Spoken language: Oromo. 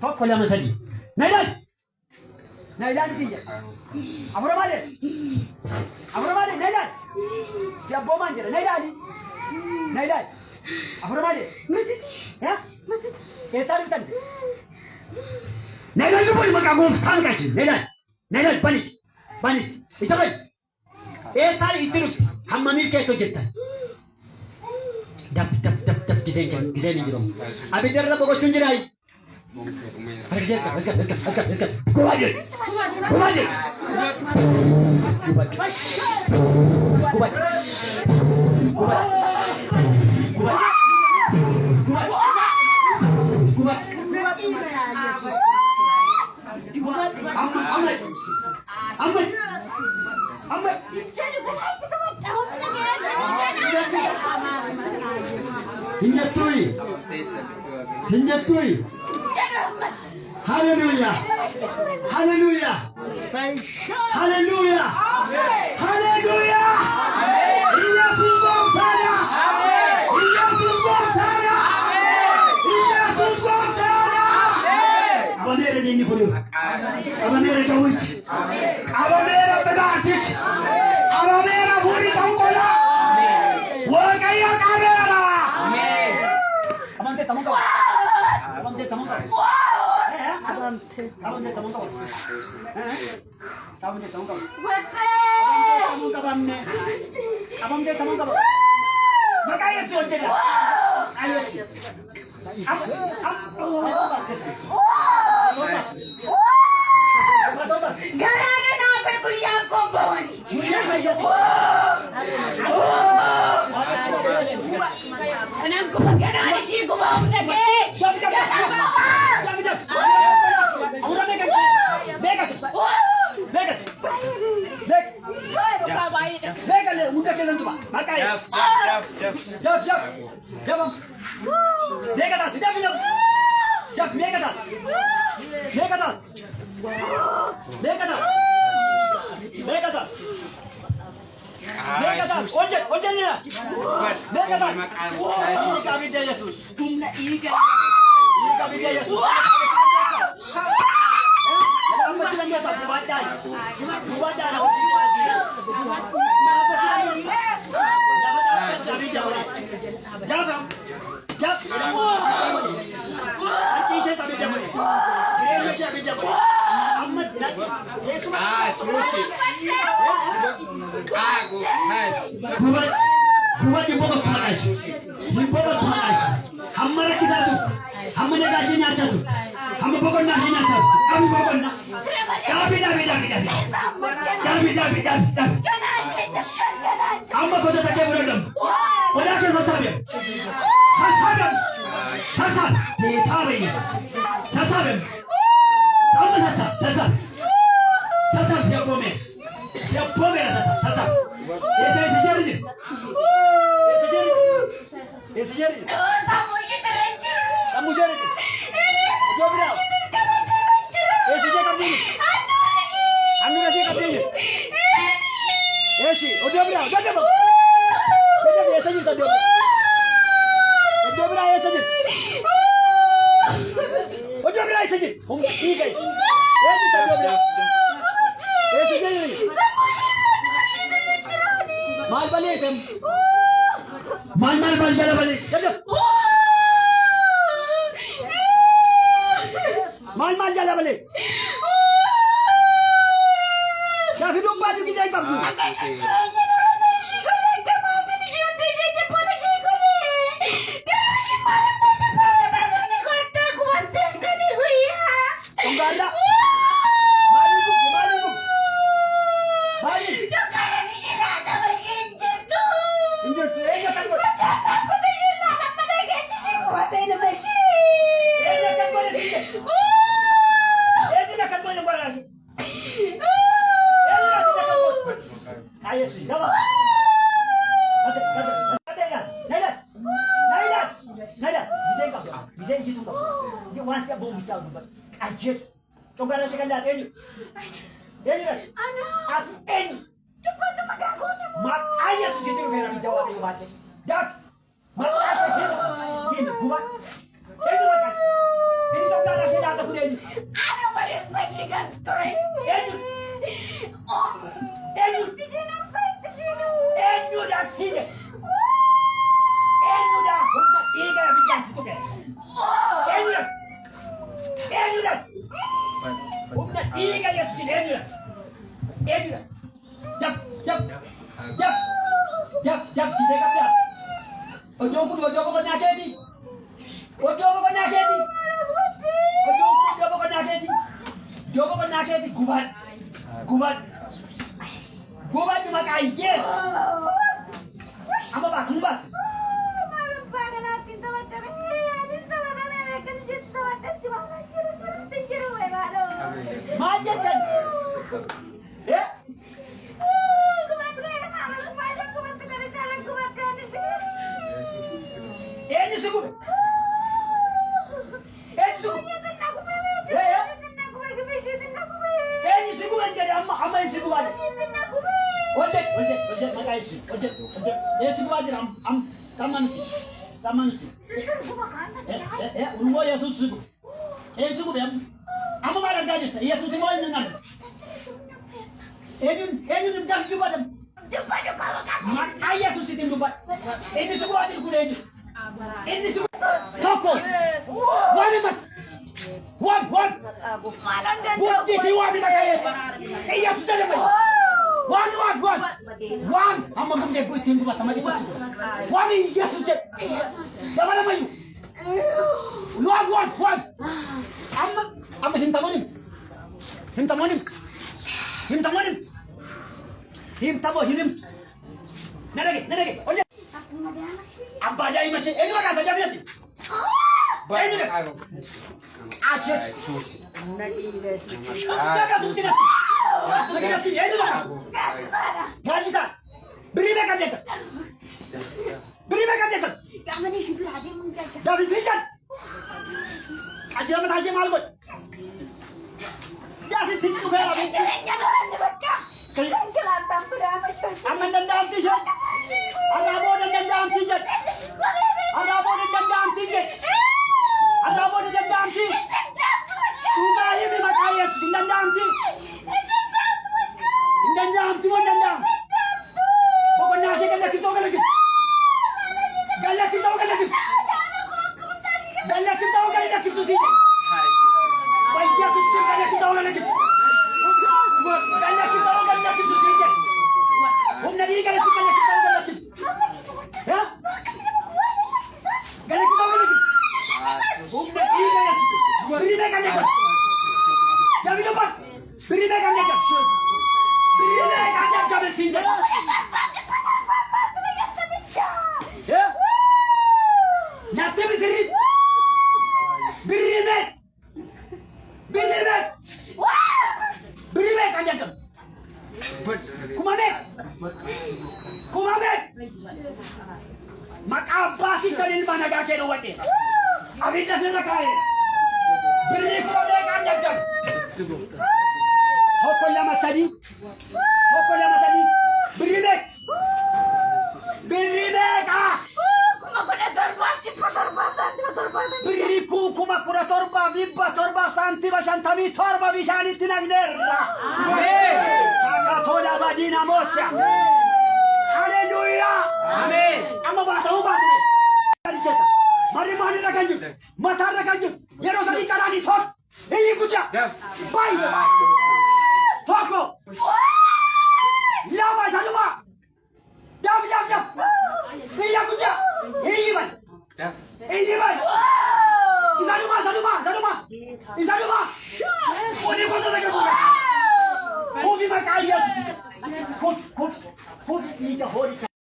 tokko lama sadii na ilaali siin jedha afura malee na ilaali si abboomaan jedha na ilaali afura malee keessaa dhuftan na ilaali boli maqaa gooftaan qaasi na ilaali bani ita bani eessaan itti dhufte hammamii keettoo jettan daf giseen hin jiru abiddarra boqochuun jiraayi let's go. Go ahead. Hinjatui. Hallelujah. Hallelujah. Hallelujah. Hallelujah. Yesus Bangsa. Yesus Bangsa. Yesus Bangsa. Abanera ini pun. Abanera jauh. Abanera tenatik. Abanera buri tahu kola. Wakaya kamera. Abang tamu kau. Kuat di bawah panas, Hamara kita tu, hamara kasihnya aja tu, hamara pokok nasinya aja, kami pokok nak, David, amma kau tak kaya beradam, kau dah kaya sasabem, sasabem, sasab siap bome sasab, esse jeito, Kamu jeito, Gabriel, esse jeito cabinho, anu nasi cabinho, esse, o Gabriel, esse jeito Gabriel, esse jeito, o Gabriel esse jeito, iga, esse Gabriel, esse jeito, mal balik, mal jalan balik, mal jalan balik. Dah hidup baju kita yang kamu. Tunggala. Mari. Jangan di sini ada mesin itu. Injil tu, kan kau. Aku tidak nak mereka di sini kuasai mesin. Kan kau di sini. Kan kau yang berada. Ayo, jawab. Naila, bisa gitu kau. Dia masih bom bicara tu. Aje. Tunggala sekali ini. Anak. Cepat cepat aku. Mak ayah sendiri yang menjawab ini mati. Dah. Mak ayah ini kuat. Ini tunggala sekali kana kudeni. Ano wali sashikan tore. Enyu da sinde. Enyu da humna iga ya bijan sikuke. Enyu da. Humna iga ya sinde enyu da. Jap. Kita kapya. Ojo ko nakedi. Ojo ko nakedi. Gubat cuma yes. Ama bak, şunu bak. Macet kan? Ya? Ini suku. Ini suku menjadi ama ini suku aja. Ojek, makasih. Ojek. Ini suku aja sama nih. Ya, unwo ya susu. Ini suku dia. Ama marah gaji. Ya susu mau ini nggak? Ini dah juga ada. Ayah susu itu buat. Ini suku aja kuda ini. Ini suku. Toko. One mas. One. Bukti si Wan kita kaya. Iya sudah ada mas. One. Ama bukti gue tinggal buat sama dia. One iya sudah. Jangan nama you. One. Ama hintamonim. Nada. Oye. Abba aja ini masih. Ini makasih jadi nanti. Ini. Aceh. Jaga tuh tidak. Ini lah. Gaji sah. Beri mereka jaga. Kamu ni sibuk aja menjaga. Dari sejan. Aja nama tasya malu kot. Dari situ fela. Jangan orang ni berkah. Kelantan sudah macam. Aman dan dalam tijan. Arabo dan dalam tijan. Sudah ini makanya dendam ti. Dendam. Pokoknya saya galak kita lagi. Sini. Baik dia susah galak kita lagi. Galak kita sini. Umnadi galak kita lagi. Ya? Galak kita lagi. Umnadi galak. Beri mereka jaga. Jangan lupa. Beri mereka jaga. Sini. Ya? Nanti bisa. Beri mereka jaga. Kumamek. Makabah kita di mana gak kena wadi. Habis dah selesai. Beri mereka jaga. Hokola masadi. Beri mereka. Beriku kuma kura torba vibba torba santi bashantami torba bishani tinagnerra. Amen. Kakatola badina mosha. Hallelujah. Amen. Amma batamu. Mari rakanju. Mata rakanju. Yerosali karani sok. Iyi kuja. Bye. Toko. Lama saluma. Jam. Iya kuja. Iyi man. Isaluma. Oni kota saja bukan. Kofi makaya. Kofi. Iya hori.